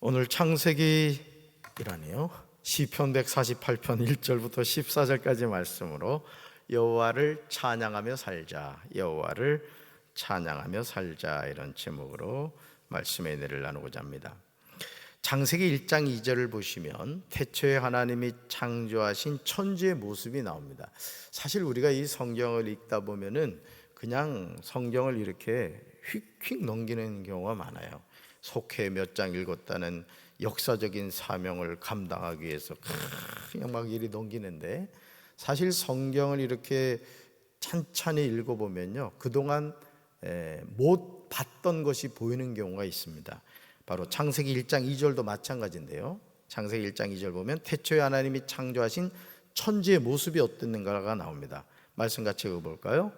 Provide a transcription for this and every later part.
오늘 창세기라네요. 시편 148편 1절부터 14절까지 말씀으로 여호와를 찬양하며 살자, 여호와를 찬양하며 살자, 이런 제목으로 말씀의 은혜를 나누고자 합니다. 창세기 1장 2절을 보시면 태초에 하나님이 창조하신 천지의 모습이 나옵니다. 사실 우리가 이 성경을 읽다 보면은 그냥 성경을 이렇게 휙휙 넘기는 경우가 많아요. 속해 몇 장 읽었다는 역사적인 사명을 감당하기 위해서 그냥 막 이리 넘기는데, 사실 성경을 이렇게 찬찬히 읽어보면요, 그동안 못 봤던 것이 보이는 경우가 있습니다. 바로 창세기 1장 2절도 마찬가지인데요, 창세기 1장 2절 보면 태초에 하나님이 창조하신 천지의 모습이 어땠는가가 나옵니다. 말씀 같이 읽어볼까요?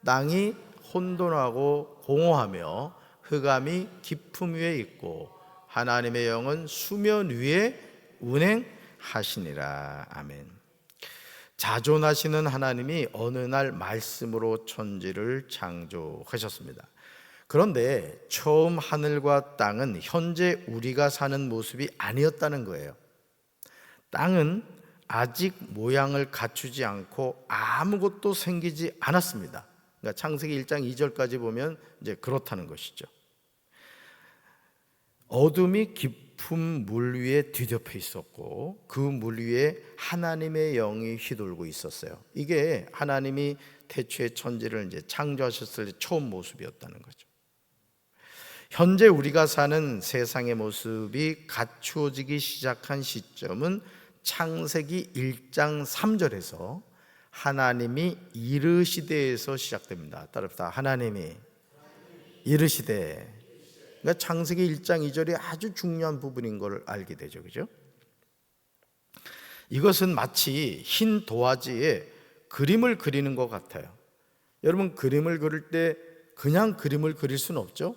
땅이 혼돈하고 공허하며 흑암이 깊음 위에 있고 하나님의 영은 수면 위에 운행하시니라. 아멘. 자존하시는 하나님이 어느 날 말씀으로 천지를 창조하셨습니다. 그런데 처음 하늘과 땅은 현재 우리가 사는 모습이 아니었다는 거예요. 땅은 아직 모양을 갖추지 않고 아무것도 생기지 않았습니다. 그러니까 창세기 1장 2절까지 보면 이제 그렇다는 것이죠. 어둠이 깊은 물 위에 뒤덮여 있었고 그 물 위에 하나님의 영이 휘돌고 있었어요. 이게 하나님이 태초에 천지를 이제 창조하셨을 때 처음 모습이었다는 거죠. 현재 우리가 사는 세상의 모습이 갖추어지기 시작한 시점은 창세기 1장 3절에서 하나님이 이르시되에서 시작됩니다. 따라합시다. 하나님이 이르시되. 그러니까 창세기 1장 2절이 아주 중요한 부분인 걸 알게 되죠. 그죠? 이것은 마치 흰 도화지에 그림을 그리는 것 같아요. 여러분, 그림을 그릴 때 그냥 그림을 그릴 수는 없죠.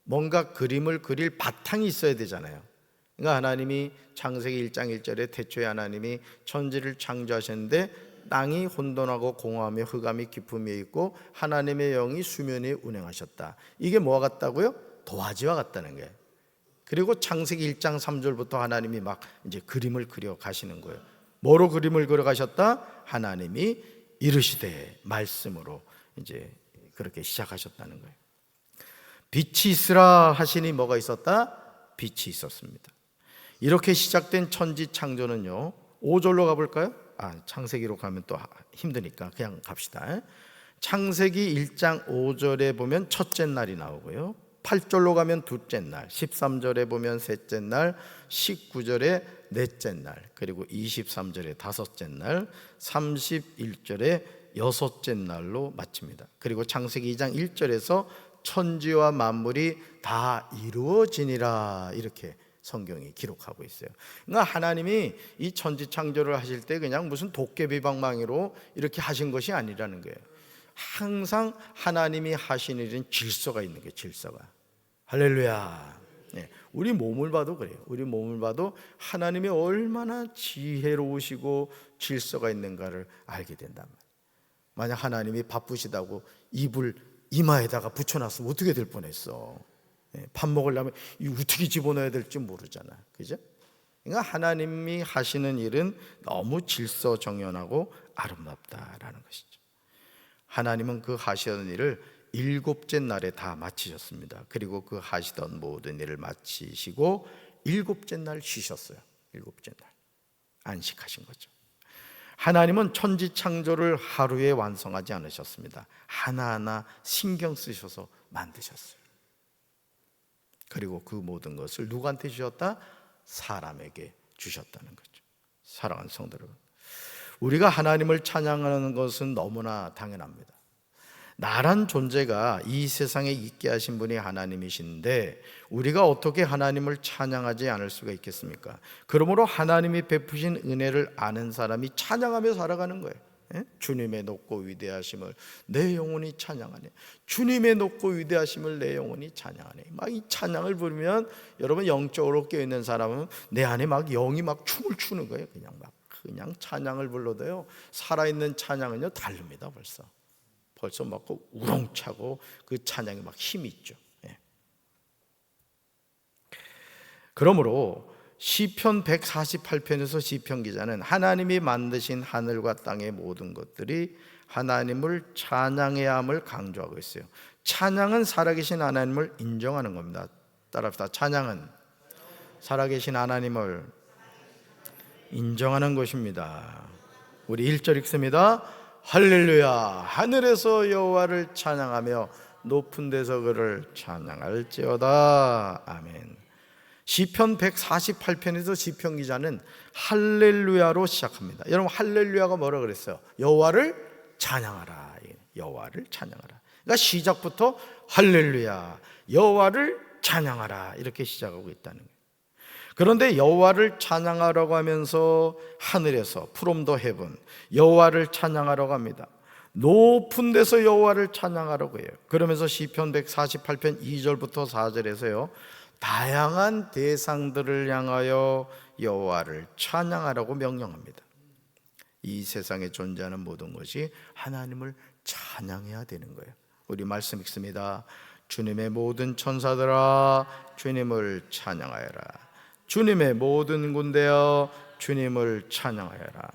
뭔가 그림을 그릴 바탕이 있어야 되잖아요. 그러니까 하나님이 창세기 1장 1절에 태초에 하나님이 천지를 창조하셨는데 땅이 혼돈하고 공허하며 흑암이 깊음 위에 있고 하나님의 영이 수면 위에 운행하셨다. 이게 뭐와 같다고요? 도화지와 같다는 거예요. 그리고 창세기 1장 3절부터 하나님이 막 이제 그림을 그려 가시는 거예요. 뭐로 그림을 그려 가셨다? 하나님이 이르시되, 말씀으로 이제 그렇게 시작하셨다는 거예요. 빛이 있으라 하시니 뭐가 있었다? 빛이 있었습니다. 이렇게 시작된 천지 창조는요, 5절로 가볼까요? 창세기로 가면 또 힘드니까 그냥 갑시다. 창세기 1장 5절에 보면 첫째 날이 나오고요, 8절로 가면 둘째 날, 13절에 보면 셋째 날, 19절에 넷째 날, 그리고 23절에 다섯째 날, 31절에 여섯째 날로 마칩니다. 그리고 창세기 2장 1절에서 천지와 만물이 다 이루어지니라, 이렇게 성경이 기록하고 있어요. 그러니까 하나님이 이 천지 창조를 하실 때 그냥 무슨 도깨비방망이로 이렇게 하신 것이 아니라는 거예요. 항상 하나님이 하신 일은 질서가 있는 거예요. 질서가. 할렐루야. 네, 우리 몸을 봐도 그래요. 우리 몸을 봐도 하나님이 얼마나 지혜로우시고 질서가 있는가를 알게 된단 말이에요. 만약 하나님이 바쁘시다고 이불 이마에다가 붙여놨으면 어떻게 될 뻔했어. 밥 먹으려면 이 어떻게 집어넣어야 될지 모르잖아. 그죠? 그러니까 하나님이 하시는 일은 너무 질서정연하고 아름답다라는 것이죠. 하나님은 그 하시던 일을 7째 날에 다 마치셨습니다. 그리고 그 하시던 모든 일을 마치시고 7째 날 쉬셨어요. 7째 날 안식하신 거죠. 하나님은 천지 창조를 하루에 완성하지 않으셨습니다. 하나하나 신경 쓰셔서 만드셨어요. 그리고 그 모든 것을 누구한테 주셨다? 사람에게 주셨다는 거죠. 사랑하는 성도 여러분, 우리가 하나님을 찬양하는 것은 너무나 당연합니다. 나란 존재가 이 세상에 있게 하신 분이 하나님이신데 우리가 어떻게 하나님을 찬양하지 않을 수가 있겠습니까? 그러므로 하나님이 베푸신 은혜를 아는 사람이 찬양하며 살아가는 거예요. 주님의 높고 위대하심을 내 영혼이 찬양하네. 주님의 높고 위대하심을 내 영혼이 찬양하네. 막 이 찬양을 부르면 여러분, 영적으로 깨어있는 사람은 내 안에 막 영이 막 춤을 추는 거예요. 그냥 찬양을 불러도요, 살아있는 찬양은요 다릅니다. 벌써 막 우렁차고 그 찬양이 막 힘이 있죠. 그러므로 시편 148편에서 시편 기자는 하나님이 만드신 하늘과 땅의 모든 것들이 하나님을 찬양해야 함을 강조하고 있어요. 찬양은 살아계신 하나님을 인정하는 겁니다. 따라합시다. 찬양은 살아계신 하나님을 인정하는 것입니다. 우리 1절 읽습니다. 할렐루야, 하늘에서 여호와를 찬양하며 높은 데서 그를 찬양할지어다. 아멘. 시편 148편에서 시편 기자는 할렐루야로 시작합니다. 여러분, 할렐루야가 뭐라 그랬어요? 여호와를 찬양하라. 여호와를 찬양하라. 그러니까 시작부터 할렐루야, 여호와를 찬양하라, 이렇게 시작하고 있다는 거예요. 그런데 여호와를 찬양하라고 하면서 하늘에서 from the heaven 여호와를 찬양하라고 합니다. 높은 데서 여호와를 찬양하라고 해요. 그러면서 시편 148편 2절부터 4절에서요, 다양한 대상들을 향하여 여호와를 찬양하라고 명령합니다. 이 세상에 존재하는 모든 것이 하나님을 찬양해야 되는 거예요. 우리 말씀 읽습니다. 주님의 모든 천사들아 주님을 찬양하여라. 주님의 모든 군대여 주님을 찬양하여라.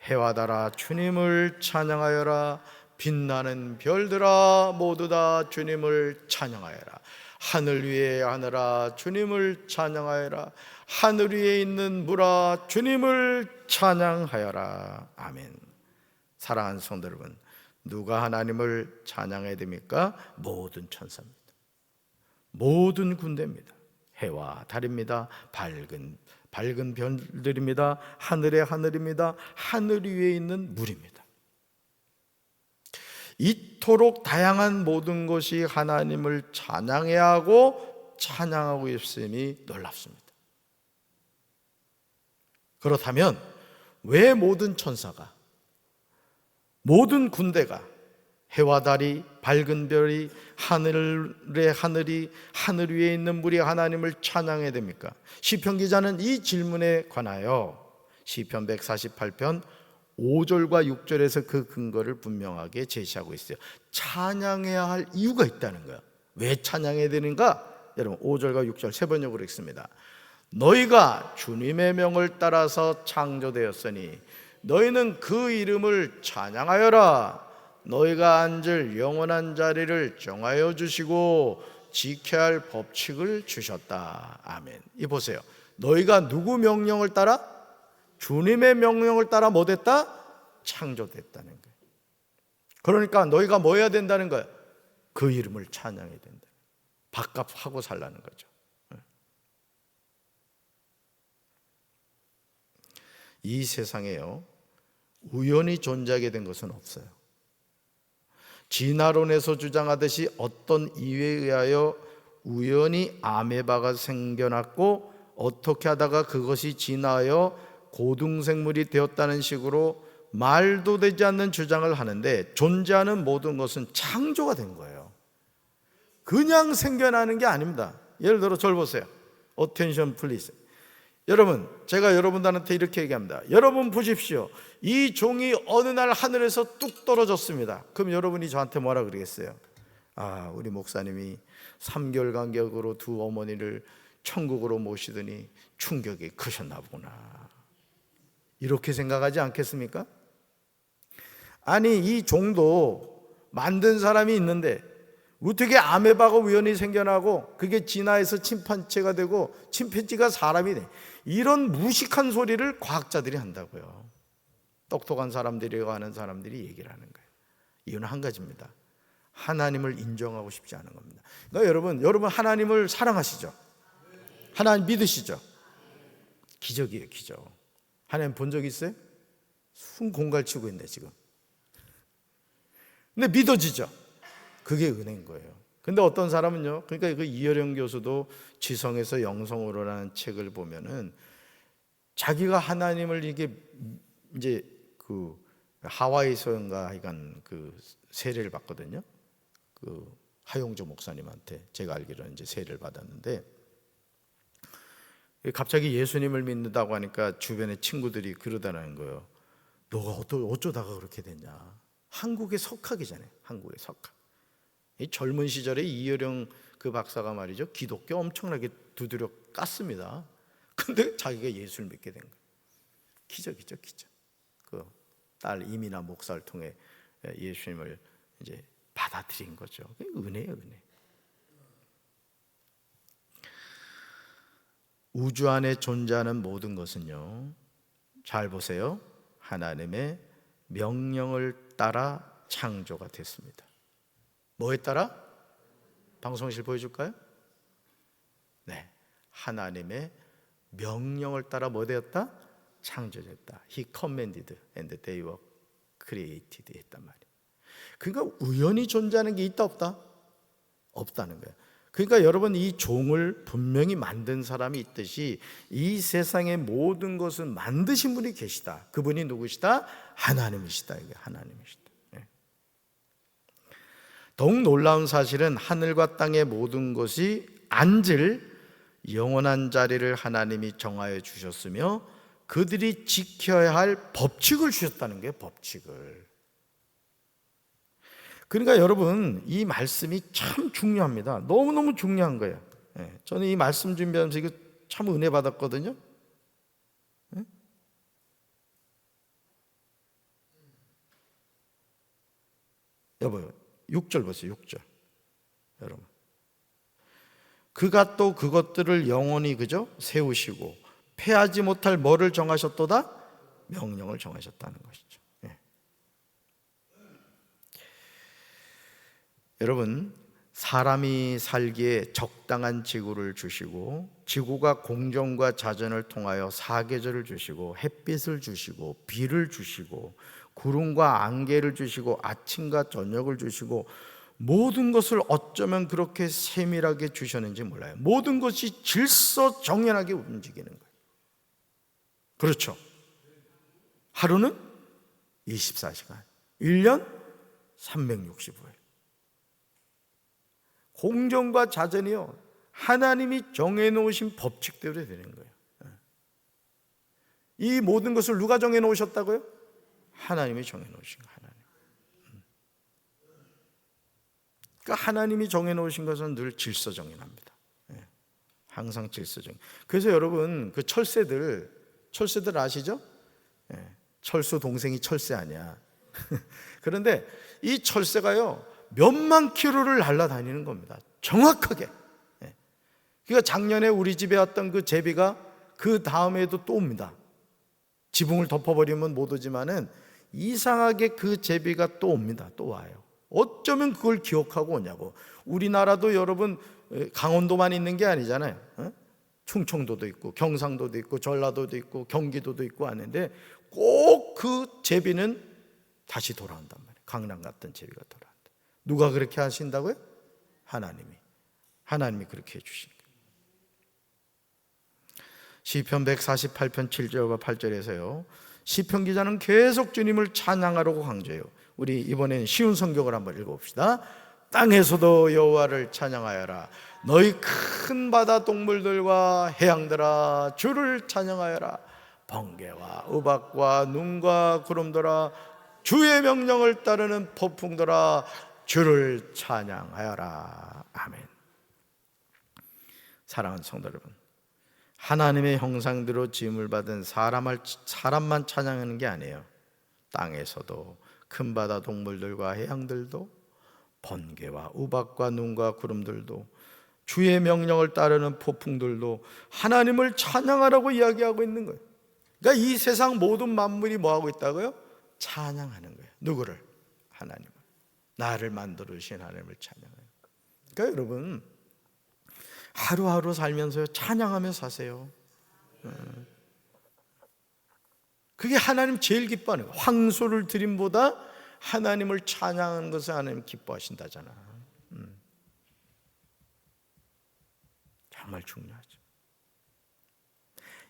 해와 달아 주님을 찬양하여라. 빛나는 별들아 모두 다 주님을 찬양하여라. 하늘 위에 하늘아 주님을 찬양하여라. 하늘 위에 있는 물아 주님을 찬양하여라. 아멘. 사랑하는 성도 여러분, 누가 하나님을 찬양해야 됩니까? 모든 천사입니다. 모든 군대입니다. 해와 달입니다. 밝은 별들입니다. 하늘의 하늘입니다. 하늘 위에 있는 물입니다. 이토록 다양한 모든 것이 하나님을 찬양해야 하고 찬양하고 있음이 놀랍습니다. 그렇다면 왜 모든 천사가, 모든 군대가, 해와 달이, 밝은 별이, 하늘의 하늘이, 하늘 위에 있는 물이 하나님을 찬양해야 됩니까? 시편 기자는 이 질문에 관하여 시편 148편 5절과 6절에서 그 근거를 분명하게 제시하고 있어요. 찬양해야 할 이유가 있다는 거예요. 왜 찬양해야 되는가? 여러분, 5절과 6절 세 번역으로 읽습니다. 너희가 주님의 명을 따라서 창조되었으니 너희는 그 이름을 찬양하여라. 너희가 앉을 영원한 자리를 정하여 주시고 지켜야 할 법칙을 주셨다. 아멘. 이 보세요. 너희가 누구 명령을 따라? 주님의 명령을 따라 뭐 됐다? 창조됐다는 거예요. 그러니까 너희가 뭐 해야 된다는 거예요? 그 이름을 찬양해야 된다. 밥값하고 살라는 거죠. 이 세상에요, 우연히 존재하게 된 것은 없어요. 진화론에서 주장하듯이 어떤 이유에 의하여 우연히 아메바가 생겨났고 어떻게 하다가 그것이 진화하여 고등생물이 되었다는 식으로 말도 되지 않는 주장을 하는데, 존재하는 모든 것은 창조가 된 거예요. 그냥 생겨나는 게 아닙니다. 예를 들어 저를 보세요. Attention please. 여러분, 제가 여러분들한테 이렇게 얘기합니다. 여러분 보십시오. 이 종이 어느 날 하늘에서 뚝 떨어졌습니다. 그럼 여러분이 저한테 뭐라 그러겠어요? 아, 우리 목사님이 3개월 간격으로 두 어머니를 천국으로 모시더니 충격이 크셨나 보구나, 이렇게 생각하지 않겠습니까? 아니, 이 종도 만든 사람이 있는데 어떻게 아메바가 우연히 생겨나고 그게 진화해서 침팬지가 되고 침팬지가 사람이 돼? 이런 무식한 소리를 과학자들이 한다고요. 똑똑한 사람들이라고 하는 사람들이 얘기를 하는 거예요. 이유는 한 가지입니다. 하나님을 인정하고 싶지 않은 겁니다. 그러니까 여러분 하나님을 사랑하시죠? 하나님 믿으시죠? 기적이에요, 기적. 하나님 본 적 있어요? 순 공갈치고 있네 지금. 근데 믿어지죠? 그게 은혜인 거예요. 근데 어떤 사람은요, 그러니까 그 이어령 교수도 지성에서 영성으로라는 책을 보면은 자기가 하나님을 이게 이제 그 하와이에서인가 하여간 그 세례를 받거든요. 그 하용조 목사님한테 제가 알기로는 이제 세례를 받았는데, 갑자기 예수님을 믿는다고 하니까 주변에 친구들이 그러다는 거예요. 너가 어쩌다가 그렇게 됐냐? 한국의 석학이잖아요. 한국의 석학. 이 젊은 시절에 이어령 그 박사가 말이죠, 기독교 엄청나게 두드려 깠습니다. 근데 자기가 예수를 믿게 된 거예요. 기적이죠, 기적. 그 딸 이미나 목사를 통해 예수님을 이제 받아들인 거죠. 은혜예요, 은혜. 우주 안에 존재하는 모든 것은요, 잘 보세요, 하나님의 명령을 따라 창조가 됐습니다. 뭐에 따라? 방송실 보여줄까요? 네, 하나님의 명령을 따라 뭐 되었다? 창조됐다. He commanded and they were created 했단 말이에요. 그러니까 우연히 존재하는 게 있다 없다? 없다는 거예요. 그러니까 여러분, 이 종을 분명히 만든 사람이 있듯이 이 세상의 모든 것을 만드신 분이 계시다. 그분이 누구시다? 하나님이시다. 이게 하나님이시다. 네. 더욱 놀라운 사실은 하늘과 땅의 모든 것이 앉을 영원한 자리를 하나님이 정하여 주셨으며 그들이 지켜야 할 법칙을 주셨다는 거예요. 법칙을. 그러니까 여러분, 이 말씀이 참 중요합니다. 너무너무 중요한 거예요. 저는 이 말씀 준비하면서 이거 참 은혜 받았거든요. 여보요, 6절 보세요. 6절. 여러분, 그가 또 그것들을 영원히 그죠? 세우시고 패하지 못할 뭐를 정하셨도다? 명령을 정하셨다는 것이죠. 여러분, 사람이 살기에 적당한 지구를 주시고 지구가 공정과 자전을 통하여 사계절을 주시고 햇빛을 주시고 비를 주시고 구름과 안개를 주시고 아침과 저녁을 주시고 모든 것을 어쩌면 그렇게 세밀하게 주셨는지 몰라요. 모든 것이 질서정연하게 움직이는 거예요. 그렇죠. 하루는 24시간, 1년 365일. 공정과 자전이요, 하나님이 정해놓으신 법칙대로 되는 거예요. 이 모든 것을 누가 정해놓으셨다고요? 하나님이 정해놓으신 거예요. 하나님. 그러니까 하나님이 정해놓으신 것은 늘 질서정연합니다. 항상 질서정연. 그래서 여러분, 그 철새들 아시죠? 철수 동생이 철새 아니야. 그런데 이 철새가요, 몇만 킬로를 날아다니는 겁니다. 정확하게. 그러니까 작년에 우리 집에 왔던 그 제비가 그 다음에도 또 옵니다. 지붕을 덮어버리면 못 오지만은 이상하게 그 제비가 또 옵니다. 또 와요. 어쩌면 그걸 기억하고 오냐고. 우리나라도 여러분 강원도만 있는 게 아니잖아요. 충청도도 있고 경상도도 있고 전라도도 있고 경기도도 있고 하는데 꼭 그 제비는 다시 돌아온단 말이에요. 강남 같은 제비가 돌아온다. 누가 그렇게 하신다고요? 하나님이 그렇게 해주신 거예요. 시편 148편 7절과 8절에서요, 시편 기자는 계속 주님을 찬양하라고 강조해요. 우리 이번엔 쉬운 성경을 한번 읽어봅시다. 땅에서도 여호와를 찬양하여라. 너희 큰 바다 동물들과 해양들아 주를 찬양하여라. 번개와 우박과 눈과 구름들아 주의 명령을 따르는 폭풍들아 주를 찬양하여라. 아멘. 사랑하는 성도 여러분, 하나님의 형상대로 지음을 받은 사람만 찬양하는 게 아니에요. 땅에서도 큰 바다 동물들과 해양들도 번개와 우박과 눈과 구름들도 주의 명령을 따르는 폭풍들도 하나님을 찬양하라고 이야기하고 있는 거예요. 그러니까 이 세상 모든 만물이 뭐하고 있다고요? 찬양하는 거예요. 누구를? 하나님을. 나를 만들어주신 하나님을 찬양해요. 그러니까 여러분, 하루하루 살면서 찬양하며 사세요. 그게 하나님 제일 기뻐하는 거예요. 황소를 드림보다 하나님을 찬양하는 것을 하나님 기뻐하신다잖아. 정말 중요하죠.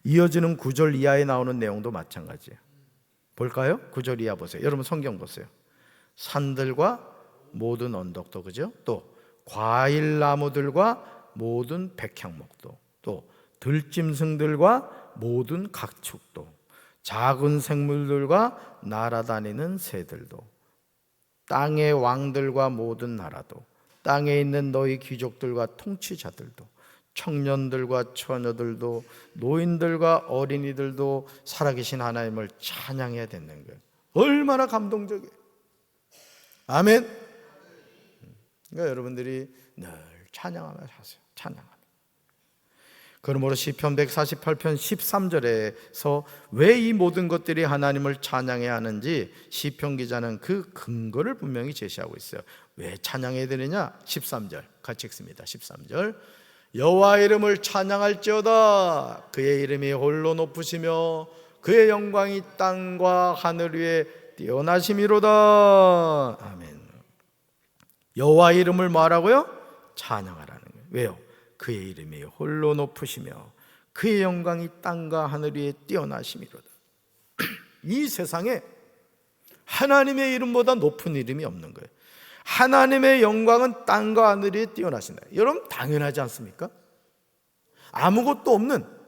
이어지는 9절 이하에 나오는 내용도 마찬가지예요. 볼까요? 9절 이하 보세요. 여러분 성경 보세요. 산들과 모든 언덕도, 그죠? 또 과일나무들과 모든 백향목도, 또 들짐승들과 모든 각축도, 작은 생물들과 날아다니는 새들도, 땅의 왕들과 모든 나라도, 땅에 있는 너희 귀족들과 통치자들도, 청년들과 처녀들도 노인들과 어린이들도 살아계신 하나님을 찬양해야 되는 거예요. 얼마나 감동적이에요. 아멘. 그러니까 여러분들이 늘 찬양하며 사세요. 찬양하며. 그러므로 시편 148편 13절에서 왜 이 모든 것들이 하나님을 찬양해야 하는지 시편 기자는 그 근거를 분명히 제시하고 있어요. 왜 찬양해야 되느냐? 13절 같이 읽습니다. 13절 여호와의 이름을 찬양할지어다. 그의 이름이 홀로 높으시며 그의 영광이 땅과 하늘 위에 뛰어나심이로다. 아멘. 여호와의 이름을 뭐하라고요? 찬양하라는 거예요. 왜요? 그의 이름이 홀로 높으시며 그의 영광이 땅과 하늘 위에 뛰어나심이로다. 이 세상에 하나님의 이름보다 높은 이름이 없는 거예요. 하나님의 영광은 땅과 하늘 위에 뛰어나신다. 여러분 당연하지 않습니까? 아무것도 없는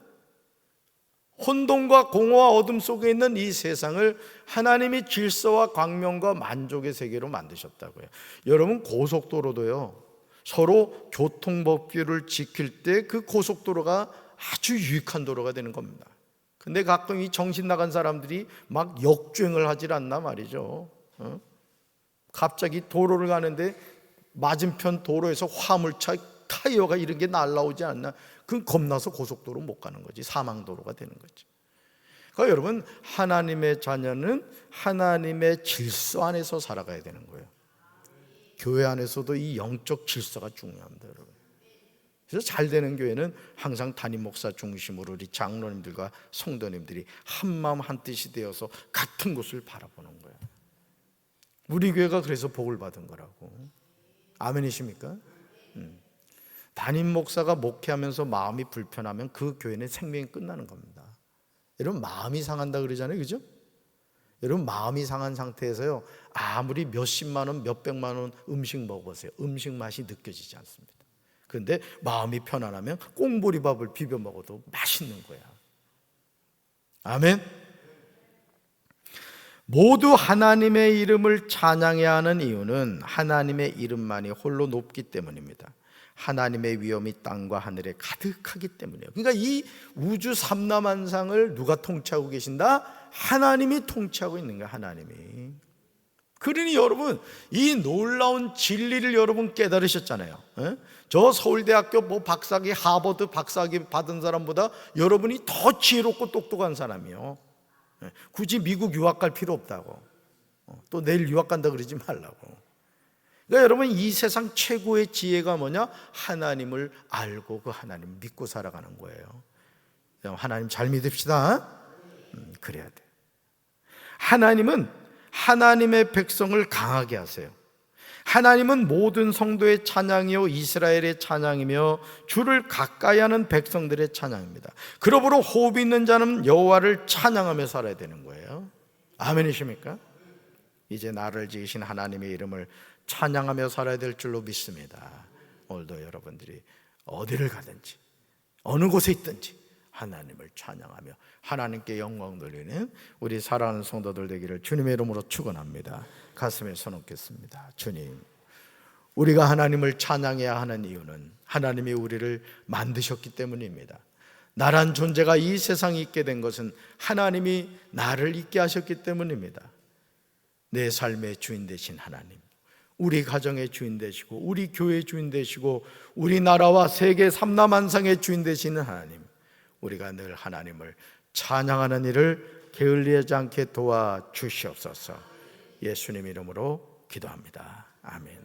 혼돈과 공허와 어둠 속에 있는 이 세상을 하나님이 질서와 광명과 만족의 세계로 만드셨다고요. 여러분 고속도로도요, 서로 교통법규를 지킬 때 그 고속도로가 아주 유익한 도로가 되는 겁니다. 근데 가끔 이 정신 나간 사람들이 막 역주행을 하질 않나 말이죠. 갑자기 도로를 가는데 맞은편 도로에서 화물차 타이어가 이런 게 날라오지 않나? 그건 겁나서 고속도로 못 가는 거지. 사망도로가 되는 거지. 그러니까 여러분 하나님의 자녀는 하나님의 질서 안에서 살아가야 되는 거예요. 교회 안에서도 이 영적 질서가 중요합니다, 여러분. 그래서 잘 되는 교회는 항상 담임 목사 중심으로 우리 장로님들과 성도님들이 한마음 한뜻이 되어서 같은 곳을 바라보는 거예요. 우리 교회가 그래서 복을 받은 거라고. 아멘이십니까? 담임 목사가 목회하면서 마음이 불편하면 그 교회는 생명이 끝나는 겁니다. 여러분 마음이 상한다 그러잖아요, 그죠? 여러분 마음이 상한 상태에서요 아무리 몇십만 원, 몇백만 원 음식 먹어보세요. 음식 맛이 느껴지지 않습니다. 그런데 마음이 편안하면 꽁보리밥을 비벼 먹어도 맛있는 거야. 아멘. 모두 하나님의 이름을 찬양해야 하는 이유는 하나님의 이름만이 홀로 높기 때문입니다. 하나님의 위엄이 땅과 하늘에 가득하기 때문이에요. 그러니까 이 우주 삼라만상을 누가 통치하고 계신다? 하나님이 통치하고 있는 거예요. 하나님이. 그러니 여러분 이 놀라운 진리를 여러분 깨달으셨잖아요. 저 서울대학교 뭐 박사학위, 하버드 박사학위 받은 사람보다 여러분이 더 지혜롭고 똑똑한 사람이요. 굳이 미국 유학 갈 필요 없다고. 또 내일 유학 간다 그러지 말라고. 그러니까 여러분 이 세상 최고의 지혜가 뭐냐? 하나님을 알고 그 하나님을 믿고 살아가는 거예요. 하나님 잘 믿읍시다. 그래야 돼. 하나님은 하나님의 백성을 강하게 하세요. 하나님은 모든 성도의 찬양이요 이스라엘의 찬양이며 주를 가까이 하는 백성들의 찬양입니다. 그러므로 호흡 있는 자는 여호와를 찬양하며 살아야 되는 거예요. 아멘이십니까? 이제 나를 지으신 하나님의 이름을 찬양하며 살아야 될 줄로 믿습니다. 오늘도 여러분들이 어디를 가든지 어느 곳에 있든지 하나님을 찬양하며 하나님께 영광 돌리는 우리 사랑하는 성도들 되기를 주님의 이름으로 축원합니다. 가슴에 손 얹겠습니다. 주님, 우리가 하나님을 찬양해야 하는 이유는 하나님이 우리를 만드셨기 때문입니다. 나란 존재가 이 세상에 있게 된 것은 하나님이 나를 있게 하셨기 때문입니다. 내 삶의 주인 되신 하나님, 우리 가정의 주인 되시고 우리 교회의 주인 되시고 우리나라와 세계 삼라만상의 주인 되시는 하나님, 우리가 늘 하나님을 찬양하는 일을 게을리하지 않게 도와주시옵소서. 예수님 이름으로 기도합니다. 아멘.